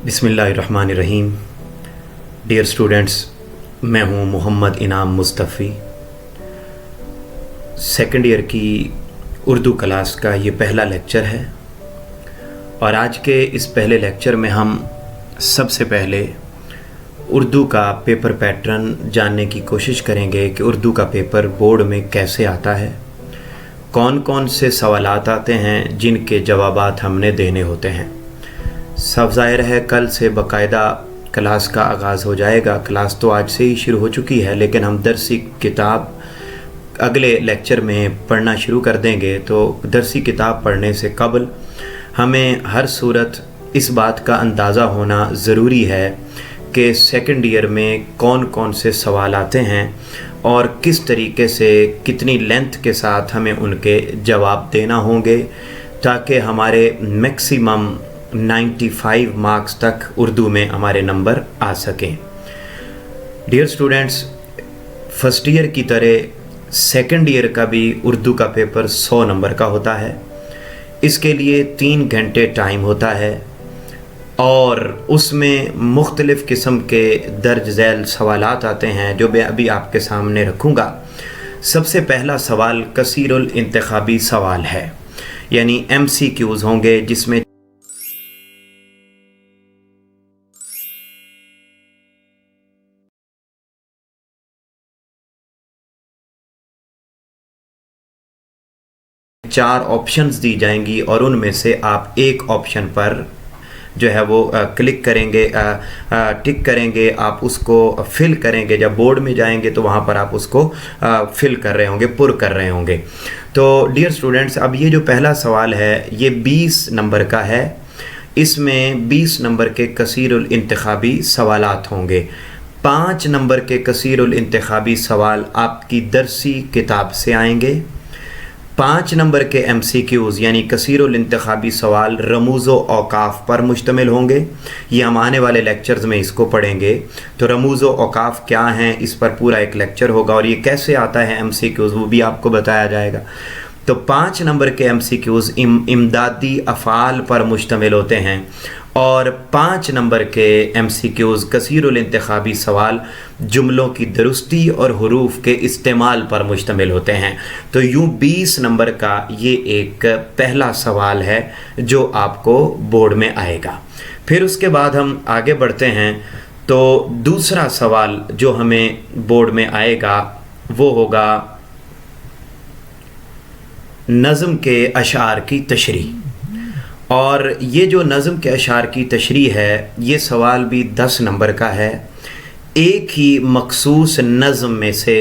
बिस्मिल्लाहिर्रहमानिर्रहीम। Dear students, मैं हूं मोहम्मद इनाम मुस्तफ़ी। सेकंड ईयर की उर्दू क्लास का ये पहला लेक्चर है और आज के इस पहले लेक्चर में हम सबसे पहले उर्दू का पेपर पैटर्न जानने की कोशिश करेंगे कि उर्दू का पेपर बोर्ड में कैसे आता है, कौन कौन से सवालात आते हैं जिनके जवाबात हमने देने होते हैं। सब ज़ाहिर है कल से बाकायदा क्लास का आगाज़ हो जाएगा। क्लास तो आज से ही शुरू हो चुकी है, लेकिन हम दरसी किताब अगले लेक्चर में पढ़ना शुरू कर देंगे। तो दरसी किताब पढ़ने से कबल हमें हर सूरत इस बात का अंदाज़ा होना ज़रूरी है कि सेकंड ईयर में कौन कौन से सवाल आते हैं और किस तरीके से कितनी लेंथ के साथ हमें उनके जवाब देना होंगे, ताकि हमारे मैक्सिमम 95 मार्क्स तक उर्दू में हमारे नंबर आ सकें। डियर स्टूडेंट्स, फर्स्ट ईयर की तरह सेकंड ईयर का भी उर्दू का पेपर 100 नंबर का होता है। इसके लिए 3 घंटे टाइम होता है और उसमें मुख्तलिफ़ किस्म के दर्ज झैल सवालात आते हैं जो मैं अभी आपके सामने रखूँगा। सबसे पहला सवाल कसीरुल इंतखाबी सवाल है, यानी MCQs होंगे, जिसमें चार ऑप्शंस दी जाएंगी और उनमें से आप एक ऑप्शन पर जो है वो क्लिक करेंगे, टिक करेंगे, आप उसको फिल करेंगे। जब बोर्ड में जाएंगे तो वहाँ पर आप उसको फिल कर रहे होंगे, पुर कर रहे होंगे। तो डियर स्टूडेंट्स, अब ये जो पहला सवाल है ये 20 नंबर का है। इसमें 20 नंबर के कसीरुल इंतखाबी सवालात होंगे। 5 नंबर के कसीरुल इंतखाबी सवाल आपकी दरसी किताब से आएंगे। 5 नंबर के MCQs यानी कसीरुल इंतखाबी सवाल रमूज़ो औकाफ पर मुश्तमिल होंगे। ये हम आने वाले लेक्चर्स में इसको पढ़ेंगे। तो रमूज़ो औकाफ क्या हैं, इस पर पूरा एक लेक्चर होगा और ये कैसे आता है MCQs वो भी आपको बताया जाएगा। तो 5 नंबर के MCQs इमदादी अफ़ाल पर मुश्तमिल होते हैं और 5 नंबर के MCQs कसीरुल इंतखाबी सवाल जुमलों की दुरुस्ती और हुरूफ के इस्तेमाल पर मुश्तमिल होते हैं। तो यूँ 20 नंबर का ये एक पहला सवाल है जो आपको बोर्ड में आएगा। फिर उसके बाद हम आगे बढ़ते हैं। तो दूसरा सवाल जो हमें बोर्ड में आएगा वो होगा नज़्म के अशार की तशरीह। और ये जो नज़्म के अशार की तशरीह है ये सवाल भी 10 नंबर का है। एक ही मखसूस नज़्म में से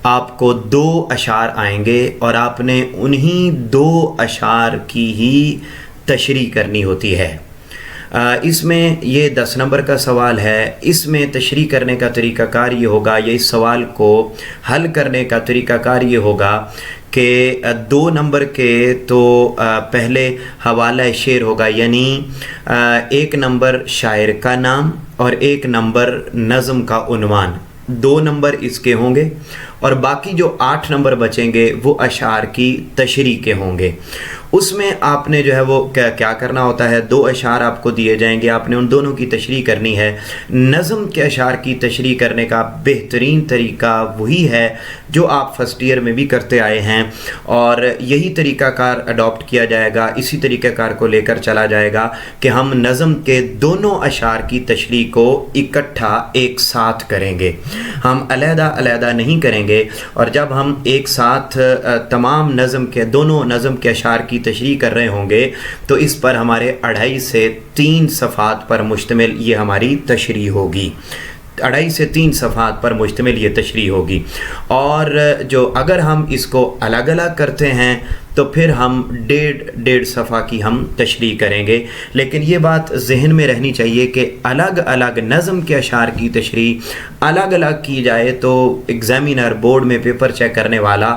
आपको 2 अशार आएंगे और आपने उन्हीं 2 अशार की ही तशरीह करनी होती है। इसमें ये 10 नंबर का सवाल है। इसमें तशरीह करने का तरीक़ाकार ये होगा, या इस सवाल को हल करने का तरीक़ाकार ये होगा कि 2 नंबर के तो पहले हवाला शेर होगा, यानी 1 नंबर शायर का नाम और 1 नंबर नज़्म का उन्वान। 2 नंबर इसके होंगे और बाकी जो 8 नंबर बचेंगे वो अशार की तशरीह के होंगे। उसमें आपने जो है वो क्या करना होता है, 2 अशार आपको दिए जाएंगे, आपने उन दोनों की तशरीह करनी है। नज़्म के अशार की तशरीह करने का बेहतरीन तरीका वही है जो आप फर्स्ट ईयर में भी करते आए हैं और यही तरीक़ाकार अडॉप्ट किया जाएगा। इसी तरीक़ाकार को लेकर चला जाएगा कि हम नज़्म के दोनों अशार की तशरीह को इकट्ठा एक साथ करेंगे, हम अलहदा नहीं करेंगे। और जब हम एक साथ तमाम नज़्म के दोनों नज़्म के अशार की तशरीह कर रहे होंगे तो इस पर हमारे 2.5 से 3 सफ़ात पर मुश्तमिल ये हमारी तशरीह होगी। 2.5 से 3 सफ़ात पर मुश्तमिल ये तशरीह होगी। और जो अगर हम इसको अलग अलग करते हैं तो फिर हम 1.5 सफ़ा की हम तशरीह करेंगे। लेकिन ये बात जहन में रहनी चाहिए कि अलग अलग नज़्म के अशार की तशरीह अलग अलग की जाए तो एग्ज़ामिनर बोर्ड में पेपर चेक करने वाला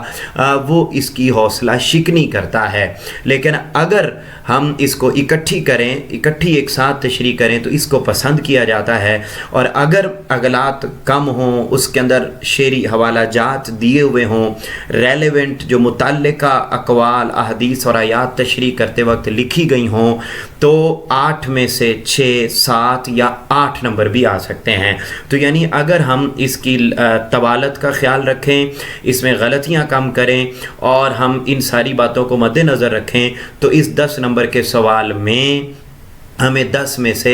वो इसकी हौसला शिकनी करता है। लेकिन अगर हम इसको इकट्ठी करें, इकट्ठी एक साथ तशरीह करें तो इसको पसंद किया जाता है। और अगर अगलात कम हों, उसके अंदर शेरी हवाला जात दिए हुए हों, रेलेवेंट जो मुतल्लिका अक़वाल अक़वाल, अहदीस और आयात तशरीह करते वक्त लिखी गई हों तो 8 में से 6, 7 या 8 नंबर भी आ सकते हैं। तो यानी अगर हम इसकी तवालत का ख्याल रखें, इसमें गलतियां कम करें और हम इन सारी बातों को मद्देनज़र रखें तो इस 10 नंबर के सवाल में हमें 10 में से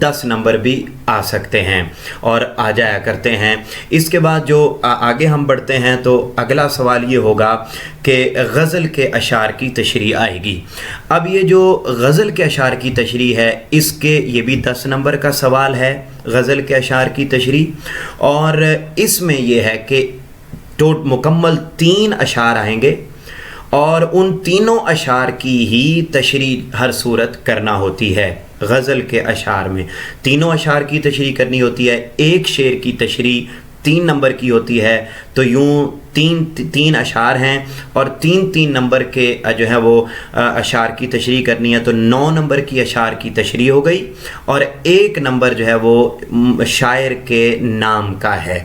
10 नंबर भी आ सकते हैं और आ जाया करते हैं। इसके बाद जो आगे हम बढ़ते हैं तो अगला सवाल ये होगा कि गज़ल के अशार की तशरीह आएगी। अब ये जो गज़ल के अशार की तशरीह है इसके ये भी 10 नंबर का सवाल है, गज़ल के अशार की तशरीह। और इसमें यह है कि मुकम्मल 3 अशार आएंगे और उन तीनों अशार की ही तशरीह हर सूरत करना होती है। गज़ल के अशार में तीनों अशार की तशरीह करनी होती है। एक शेर की तशरीह 3 नंबर की होती है। तो यूँ तीन अशार हैं और 3 नंबर के जो है वो अशार की तशरीह करनी है, तो 9 नंबर की अशार की तशरीह हो गई और 1 नंबर जो है वो शायर के नाम का है।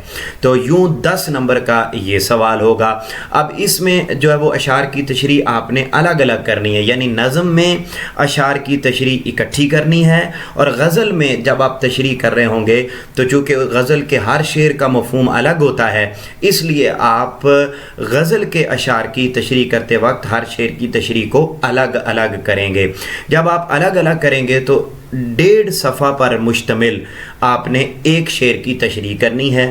तो यूँ 10 नंबर का ये सवाल होगा। अब इसमें जो है वो अशार की तशरीह आपने अलग अलग करनी है, यानी नज़म में अशार की तशरीह इकट्ठी करनी है और गज़ल में जब आप तशरीह कर रहे होंगे तो चूँकि गज़ल के हर शेर का मफ़हूम अलग होता है, इसलिए आप गज़ल के अशार की तशरीह करते वक्त हर शेर की तशरीह को अलग अलग करेंगे। जब आप अलग अलग करेंगे तो 1.5 सफ़ा पर मुश्तमिल आपने एक शेर की तशरीह करनी है।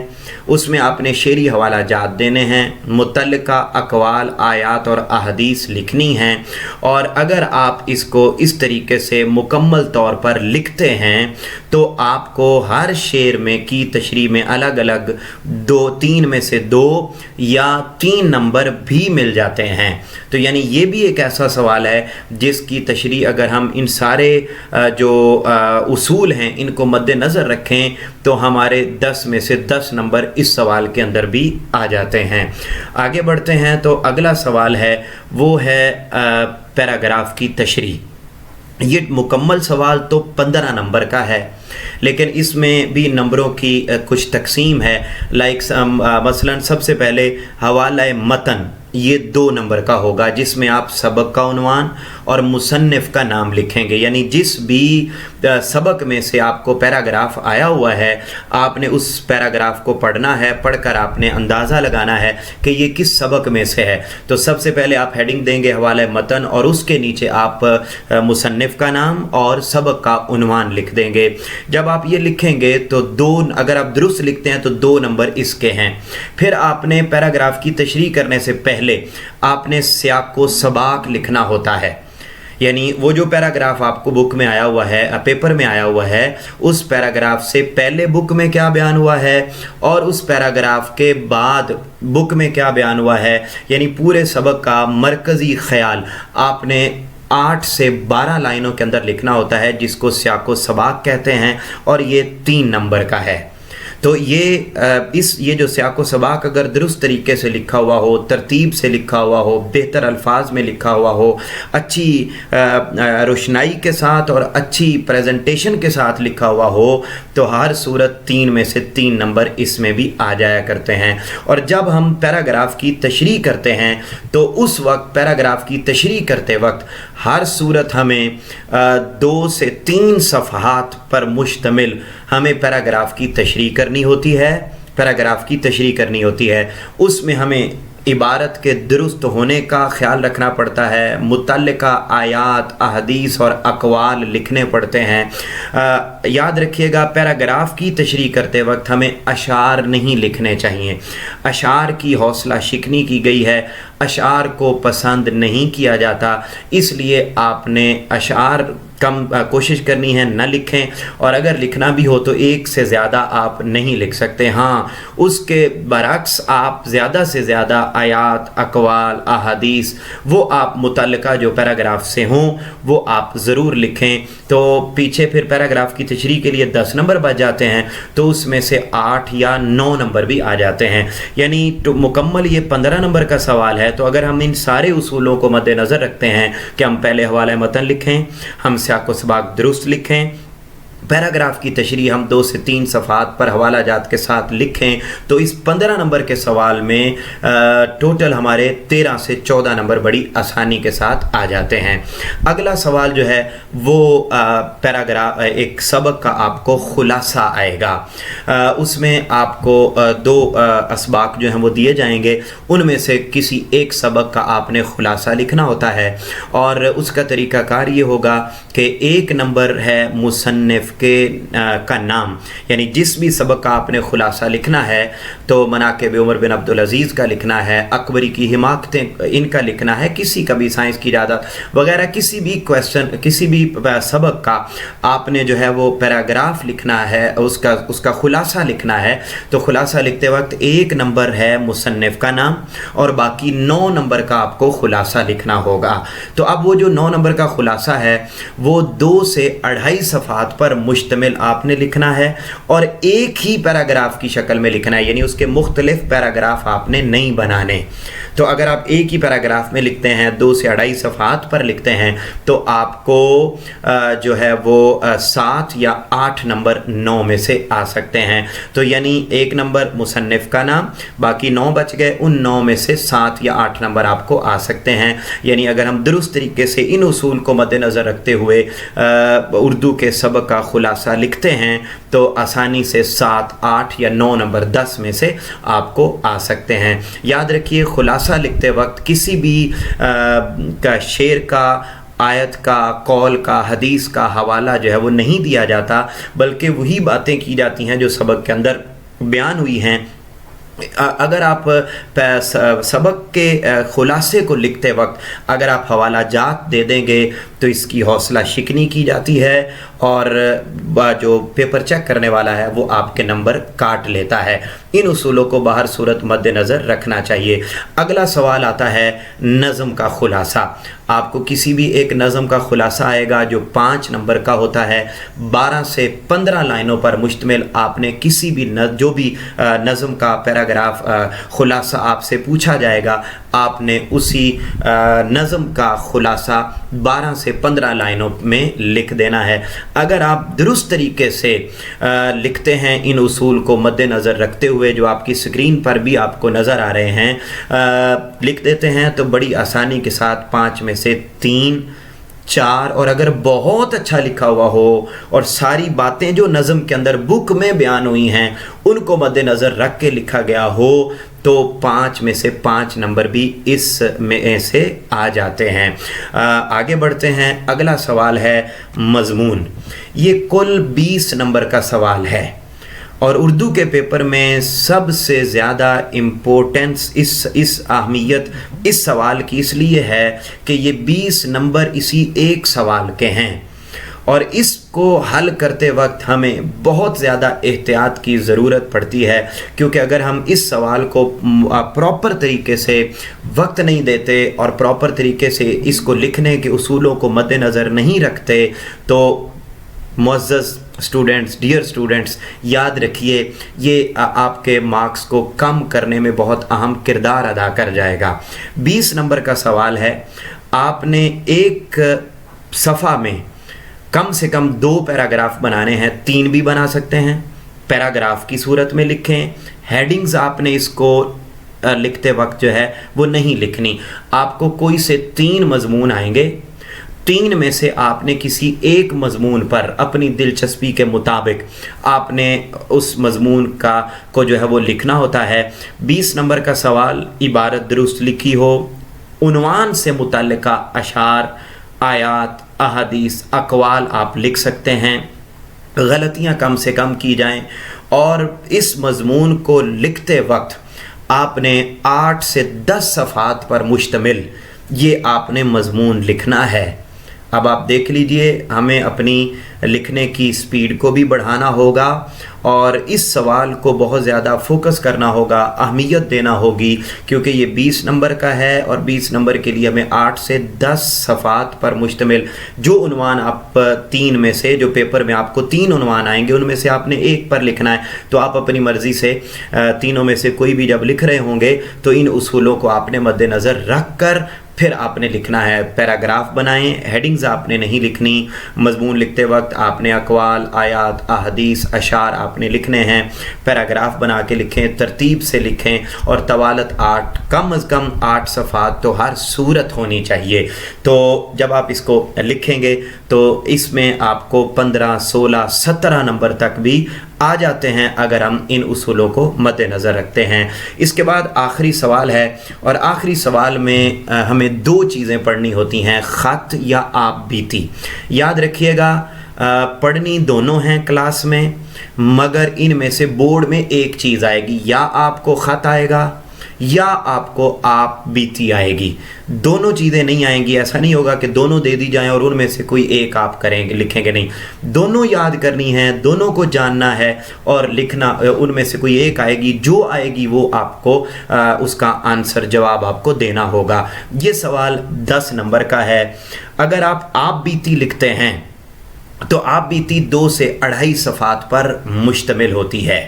उसमें आपने शेरी हवाला जात देने हैं, मुतल्लिका अक़वाल, आयात और अहदीस लिखनी हैं। और अगर आप इसको इस तरीके से मुकम्मल तौर पर लिखते हैं तो आपको हर शेर में की तशरीह में अलग अलग 3 में से 2 या 3 नंबर भी मिल जाते हैं। तो यानी ये भी एक ऐसा सवाल है जिसकी तशरीह अगर हम इन सारे जो उसूल हैं इनको मद्देनज़र रखें तो हमारे 10 में से 10 नंबर इस सवाल के अंदर भी आ जाते हैं। आगे बढ़ते हैं तो अगला सवाल है वो है पैराग्राफ की तशरीह। ये मुकम्मल सवाल तो 15 नंबर का है, लेकिन इसमें भी नंबरों की कुछ तकसीम है। मसलन सबसे पहले हवाला मतन ये 2 नंबर का होगा, जिसमें आप सबक का उन्वान और मुसन्निफ़ का नाम लिखेंगे। यानी जिस भी सबक में से आपको पैराग्राफ आया हुआ है आपने उस पैराग्राफ को पढ़ना है, पढ़कर आपने अंदाज़ा लगाना है कि ये किस सबक में से है। तो सबसे पहले आप हेडिंग देंगे हवाला मतन और उसके नीचे आप मुसन्निफ़ का नाम और सबक का उन्वान लिख देंगे। जब आप ये लिखेंगे तो 2, अगर आप दुरुस्त लिखते हैं तो 2 नंबर इसके हैं। फिर आपने पैराग्राफ की तशरीह करने से पहले आपने सियाक़ो सबाक लिखना होता है। यानी वो जो पैराग्राफ आपको बुक में आया हुआ है, पेपर में आया हुआ है, उस पैराग्राफ से पहले बुक में क्या बयान हुआ है और उस पैराग्राफ के बाद बुक में क्या बयान हुआ है, यानी पूरे सबक का मरकज़ी ख़याल आपने 8 से 12 लाइनों के अंदर लिखना होता है, जिसको सियाक़ो सबाक कहते हैं और ये 3 नंबर का है। तो ये जो सियाक़ो सबाक अगर दुरुस्त तरीके से लिखा हुआ हो, तरतीब से लिखा हुआ हो, बेहतर अल्फाज में लिखा हुआ हो, अच्छी रोशनाई के साथ और अच्छी प्रेजेंटेशन के साथ लिखा हुआ हो तो हर सूरत 3 में से 3 नंबर इसमें भी आ जाया करते हैं। और जब हम पैराग्राफ की तशरीह करते हैं तो उस वक्त पैराग्राफ की तशरीह करते वक्त हर सूरत हमें 2 से 3 सफ़हात पर मुश्तमिल हमें पैराग्राफ की तशरीह करनी होती है। पैराग्राफ की तशरीह करनी होती है, उसमें हमें इबारत के दुरुस्त होने का ख्याल रखना पड़ता है, मुतल्लिका आयात, अहदीस और अक़वाल लिखने पड़ते हैं। याद रखिएगा पैराग्राफ की तशरीह करते वक्त हमें अशार नहीं लिखने चाहिए। अशार की हौसला शिकनी की गई है, अशार को पसंद नहीं किया जाता, इसलिए आपने अशार कम कोशिश करनी है न लिखें, और अगर लिखना भी हो तो 1 से ज़्यादा आप नहीं लिख सकते। हाँ, उसके बरक्स आप ज़्यादा से ज़्यादा आयात, अक़वाल, अहादीस वो आप मुतल्लिका जो पैराग्राफ से हों वो आप ज़रूर लिखें। तो पीछे फिर पैराग्राफ की तशरीह के लिए 10 नंबर बच जाते हैं, तो उसमें से 8 या 9 नंबर भी आ जाते हैं। यानी तो मुकम्मल ये 15 नंबर का सवाल है। तो अगर हम इन सारे उसूलों को मद्देनज़र रखते हैं कि हम पहले हवाला मतन लिखें, हम सियाक़ो सबाक दुरुस्त लिखें, पैराग्राफ की तशरीह हम 2 से 3 सफ़हात पर हवाला जात के साथ लिखें तो इस 15 नंबर के सवाल में टोटल हमारे 13 से 14 नंबर बड़ी आसानी के साथ आ जाते हैं। अगला सवाल जो है वो पैराग्राफ एक सबक का आपको खुलासा आएगा। उसमें आपको 2 असबाक जो हैं वो दिए जाएंगे, उनमें से किसी एक सबक का आपने खुलासा लिखना होता है और उसका तरीक़ाकार ये होगा कि 1 नंबर है मुसन्निफ़ का नाम, यानी जिस भी सबक का आपने खुलासा लिखना है तो मनाक़िब उमर बिन अब्दुल अज़ीज़ का लिखना है, अकबरी की हिमाकतें इनका लिखना है, किसी का भी साइंस की इजाज़त वगैरह किसी भी क्वेश्चन किसी भी सबक का आपने जो है वो पैराग्राफ लिखना है, उसका खुलासा लिखना है। तो खुलासा लिखते वक्त 1 नंबर है मुसन्निफ़ का नाम और बाकी 9 नंबर का आपको खुलासा लिखना होगा। तो अब वो जो 9 नंबर का खुलासा है वो 2 से 2.5 सफ़हात पर मुश्तमिल आपने लिखना है और एक ही पैराग्राफ की शक्ल में लिखना है, यानी उसके मुख्तलिफ पैराग्राफ आपने नहीं बनाने। तो अगर आप एक ही पैराग्राफ में लिखते हैं 2 से 2.5 सफ़हात पर लिखते हैं तो आपको जो है वो 7 या 8 नंबर 9 में से आ सकते हैं। तो यानी 1 नंबर मुसन्निफ़ का नाम, बाकी 9 बच गए, उन 9 में से 7 या 8 नंबर आपको आ सकते हैं। यानी अगर हम दुरुस्त तरीके से इन उसूल को मद्देनज़र रखते हुए उर्दू के सबक का खुलासा लिखते हैं तो आसानी से 7, 8 या 9 नंबर 10 में से आपको आ सकते हैं। याद रखिए खुलासा लिखते वक्त किसी भी का शेर का, आयत का, कौल का, हदीस का हवाला जो है वो नहीं दिया जाता, बल्कि वही बातें की जाती हैं जो सबक के अंदर बयान हुई हैं। अगर आप सबक के खुलासे को लिखते वक्त अगर आप हवाला जात दे देंगे तो इसकी हौसला शिकनी की जाती है और जो पेपर चेक करने वाला है वो आपके नंबर काट लेता है। इन उसूलों को बाहर सूरत मद्देनज़र रखना चाहिए। अगला सवाल आता है नज़म का खुलासा। आपको किसी भी एक नज़म का खुलासा आएगा जो 5 नंबर का होता है। 12 से 15 लाइनों पर मुश्तमिल आपने किसी भी जो भी नज़म का पैराग्राफ खुलासा आपसे पूछा जाएगा, आपने उसी नज़म का खुलासा 12 से 15 लाइनों में लिख देना है। अगर आप दुरुस्त तरीके से लिखते हैं इन उसूल को मद्देनज़र रखते हुए जो आपकी स्क्रीन पर भी आपको नज़र आ रहे हैं, लिख देते हैं तो बड़ी आसानी के साथ 5 में से 3, 4 और अगर बहुत अच्छा लिखा हुआ हो और सारी बातें जो नज़म के अंदर बुक में बयान हुई हैं उनको मद्देनज़र रख के लिखा गया हो तो 5 में से 5 नंबर भी इस में से आ जाते हैं। आगे बढ़ते हैं। अगला सवाल है मज़मून। ये कुल 20 नंबर का सवाल है और उर्दू के पेपर में सबसे ज़्यादा इम्पोर्टेंस इस अहमियत इस सवाल की इसलिए है कि ये 20 नंबर इसी एक सवाल के हैं और इसको हल करते वक्त हमें बहुत ज़्यादा एहतियात की ज़रूरत पड़ती है, क्योंकि अगर हम इस सवाल को प्रॉपर तरीके से वक्त नहीं देते और प्रॉपर तरीके से इसको लिखने के उसूलों को मद्देनज़र नहीं रखते तो मुअज़्ज़ज़ स्टूडेंट्स, डियर स्टूडेंट्स, याद रखिए ये आपके मार्क्स को कम करने में बहुत अहम किरदार अदा कर जाएगा। 20 नंबर का सवाल है। आपने एक सफ़ा में कम से कम 2 पैराग्राफ बनाने हैं, 3 भी बना सकते हैं। पैराग्राफ की सूरत में लिखें। हेडिंग्स आपने इसको लिखते वक्त जो है वो नहीं लिखनी। आपको कोई से 3 मज़मून आएंगे, 3 में से आपने किसी एक मज़मून पर अपनी दिलचस्पी के मुताबिक आपने उस मज़मून को जो है वो लिखना होता है। 20 नंबर का सवाल, इबारत दुरुस्त लिखी हो, उन्वान से मुतल्लिका अशार, आयात, अहादीस, अक़वाल आप लिख सकते हैं। गलतियां कम से कम की जाएं और इस मज़मून को लिखते वक्त आपने 8 से 10 सफ़हात पर मुश्तमिल ये आपने मज़मून लिखना है। अब आप देख लीजिए, हमें अपनी लिखने की स्पीड को भी बढ़ाना होगा और इस सवाल को बहुत ज़्यादा फोकस करना होगा, अहमियत देना होगी, क्योंकि ये 20 नंबर का है और 20 नंबर के लिए हमें 8 से 10 सफ़हात पर मुश्तमिल जो उन्वान आप 3 में से, जो पेपर में आपको 3 उन्वान आएंगे उनमें से आपने एक पर लिखना है। तो आप अपनी मर्ज़ी से तीनों में से कोई भी जब लिख रहे होंगे तो इन उसूलों को आपने मद्देनज़र रख कर फिर आपने लिखना है पैराग्राफ बनाएं, हेडिंग्स आपने नहीं लिखनी। मजमून लिखते वक्त आपने अक़वाल, आयात, अहदीस, अशार आपने लिखने हैं। पैराग्राफ बना के लिखें, तरतीब से लिखें और तवालत 8 कम अज़ कम 8 सफ़ात तो हर सूरत होनी चाहिए। तो जब आप इसको लिखेंगे तो इसमें आपको 15, 16, 17 नंबर तक भी आ जाते हैं अगर हम इन उसूलों को मद्देनज़र रखते हैं। इसके बाद आखिरी सवाल है, और आखिरी सवाल में हमें 2 चीज़ें पढ़नी होती हैं, ख़त या आप बीती। याद रखिएगा पढ़नी दोनों हैं क्लास में, मगर इनमें से बोर्ड में एक चीज़ आएगी, या आपको ख़त आएगा या आपको आप बीती आएगी। दोनों चीज़ें नहीं आएंगी। ऐसा नहीं होगा कि दोनों दे दी जाएं और उनमें से कोई एक आप करेंगे, लिखेंगे नहीं। दोनों याद करनी है, दोनों को जानना है और लिखना, उनमें से कोई एक आएगी, जो आएगी वो आपको उसका आंसर जवाब आपको देना होगा। ये सवाल 10 नंबर का है। अगर आप बीती लिखते हैं तो आप बीती 2 से 2.5 सफ़ात पर मुश्तमिल होती है,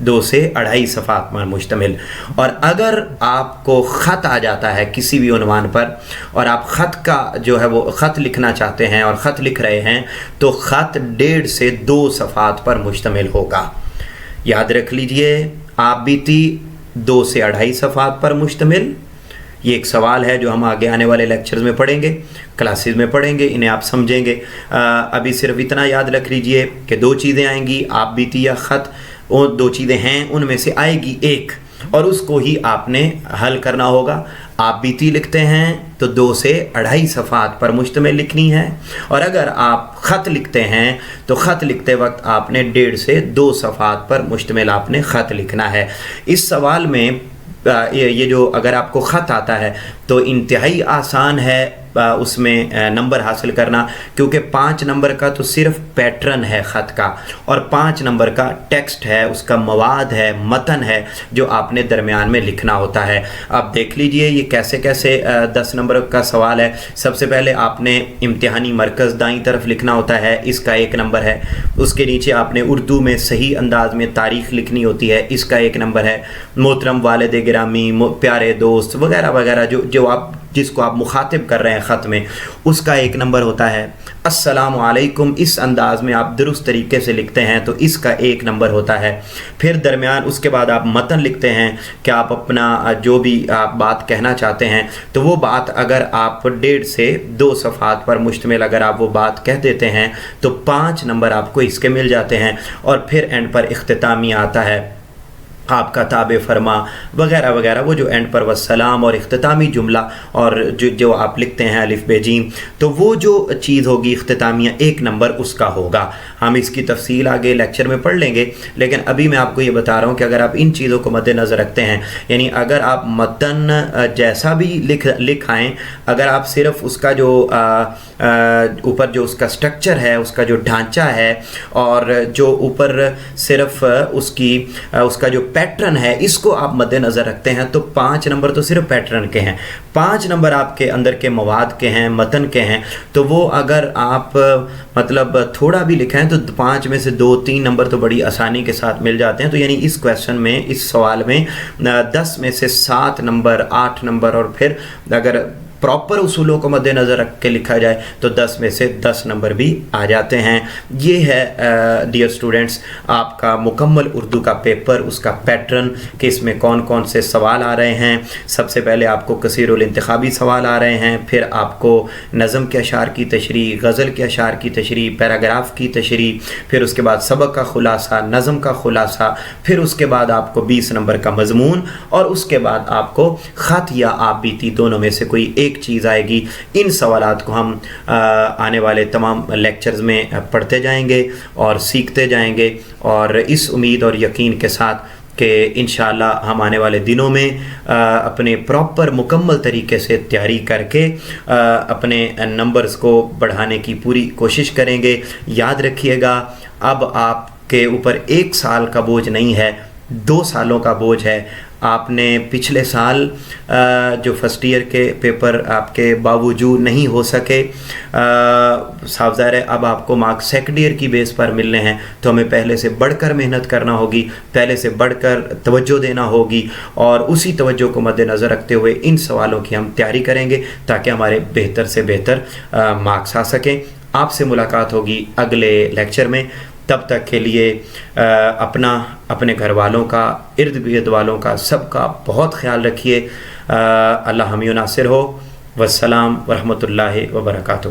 2 से 2.5 सफ़ात पर मुश्तमिल। और अगर आपको ख़त आ जाता है किसी भी उन्वान पर और आप ख़त का जो है वो ख़त लिखना चाहते हैं और ख़त लिख रहे हैं, तो ख़त 1.5 से 2 सफ़ात पर मुश्तमिल होगा। याद रख लीजिए, आप बीती 2 से 2.5 सफ़ात पर मुश्तमिल। ये एक सवाल है जो हम आगे आने वाले लेक्चर्स में पढ़ेंगे, क्लासेस में पढ़ेंगे, इन्हें आप समझेंगे। अभी सिर्फ इतना याद रख लीजिए कि 2 चीज़ें आएंगी, आप बीती या ख़त। वो 2 चीज़ें हैं, उनमें से आएगी एक और उसको ही आपने हल करना होगा। आप बीती लिखते हैं तो 2 से 2.5 सफ़ात पर मुश्तमिल लिखनी है, और अगर आप ख़त लिखते हैं तो ख़त लिखते वक्त आपने 1.5 से 2 सफ़ात पर मुश्तमिल आपने ख़त लिखना है। इस सवाल में ये जो अगर आपको ख़त आता है तो इंतहाई आसान है उसमें नंबर हासिल करना, क्योंकि 5 नंबर का तो सिर्फ पैटर्न है ख़त का और 5 नंबर का टेक्स्ट है, उसका मवाद है, मतन है जो आपने दरमियान में लिखना होता है। अब देख लीजिए ये कैसे कैसे 10 नंबर का सवाल है। सबसे पहले आपने इम्तिहानी मरकज़ दाईं तरफ लिखना होता है, इसका 1 नंबर है। उसके नीचे आपने उर्दू में सही अंदाज में तारीख़ लिखनी होती है, इसका 1 नंबर है। मोहतरम वालिद गिरामी, प्यारे दोस्त वगैरह वगैरह जो आप जिसको आप मुखातिब कर रहे हैं ख़त में, उसका 1 नंबर होता है। अस्सलामु अलैकुम इस अंदाज़ में आप दुरुस्त तरीके से लिखते हैं तो इसका 1 नंबर होता है। फिर दरमियान उसके बाद आप मतन लिखते हैं कि आप अपना जो भी आप बात कहना चाहते हैं, तो वो बात अगर आप 1.5 से 2 सफ़ात पर मुश्तमिल अगर आप वो बात कह देते हैं तो 5 नंबर आपको इसके मिल जाते हैं। और फिर एंड पर इख्तितामी आता है, आपका ताबे फरमा वगैरह वगैरह, वो जो एंड पर वस्सलाम और इख्तितामी जुमला और जो आप लिखते हैं अलिफ बे जीम, तो वो जो चीज़ होगी इख्तितामिया 1 नंबर उसका होगा। हम इसकी तफसील आगे लेक्चर में पढ़ लेंगे, लेकिन अभी मैं आपको ये बता रहा हूँ कि अगर आप इन चीज़ों को मद्देनज़र रखते हैं, यानी अगर आप मतन जैसा भी लिख आएँ, अगर आप सिर्फ उसका जो ऊपर जो उसका स्ट्रक्चर है, उसका जो ढांचा है और जो ऊपर सिर्फ उसका जो पैटर्न है, इसको आप मद्देनज़र रखते हैं तो 5 नंबर तो सिर्फ पैटर्न के हैं। 5 नंबर आपके अंदर के मवाद के हैं, मतन के हैं। तो वो अगर आप मतलब थोड़ा भी लिखें तो 5 में से 2-3 नंबर तो बड़ी आसानी के साथ मिल जाते हैं। तो यानी इस क्वेश्चन में, इस सवाल में 10 में से 7 नंबर, 8 नंबर और फिर अगर प्रॉपर उसूलों को मद्देनज़र रख के लिखा जाए तो 10 में से 10 नंबर भी आ जाते हैं। ये है डियर स्टूडेंट्स आपका मुकम्मल उर्दू का पेपर, उसका पैटर्न कि इसमें कौन कौन से सवाल आ रहे हैं। सबसे पहले आपको कसीरुल इंतखाबी सवाल आ रहे हैं, फिर आपको नज़म के अशार की तशरीह, गज़ल के अशार की तशरीह, पैराग्राफ की तशरीह, फिर उसके बाद सबक का खुलासा, नज़म का खुलासा, फिर उसके बाद आपको 20 नंबर का मज़मून और उसके बाद आपको ख़त या आप बीती दोनों में से कोई एक चीज़ आएगी। इन सवालात को हम आने वाले तमाम लेक्चर्स में पढ़ते जाएंगे और सीखते जाएंगे, और इस उम्मीद और यकीन के साथ कि इंशाअल्लाह हम आने वाले दिनों में अपने प्रॉपर मुकम्मल तरीके से तैयारी करके अपने नंबर्स को बढ़ाने की पूरी कोशिश करेंगे। याद रखिएगा, अब आपके ऊपर 1 साल का बोझ नहीं है, 2 सालों का बोझ है। آپ نے پچھلے سال جو فرسٹ ایئر کے پیپر آپ کے باوجود نہیں ہو سکے، صاف ظاہر ہے اب آپ کو مارکس سیکنڈ ایئر کی بیس پر ملنے ہیں، تو ہمیں پہلے سے بڑھ کر محنت کرنا ہوگی، پہلے سے بڑھ کر توجہ دینا ہوگی، اور اسی توجہ کو مد نظر رکھتے ہوئے ان سوالوں کی ہم تیاری کریں گے تاکہ ہمارے بہتر سے بہتر مارکس آ سکیں۔ آپ سے ملاقات ہوگی اگلے لیکچر میں، تب تک کے لیے اپنا، اپنے گھر والوں کا، ارد گرد والوں کا، سب کا بہت خیال رکھیے۔ اللہ حامی و ناصر ہو۔ والسلام ورحمۃ اللہ وبرکاتہ۔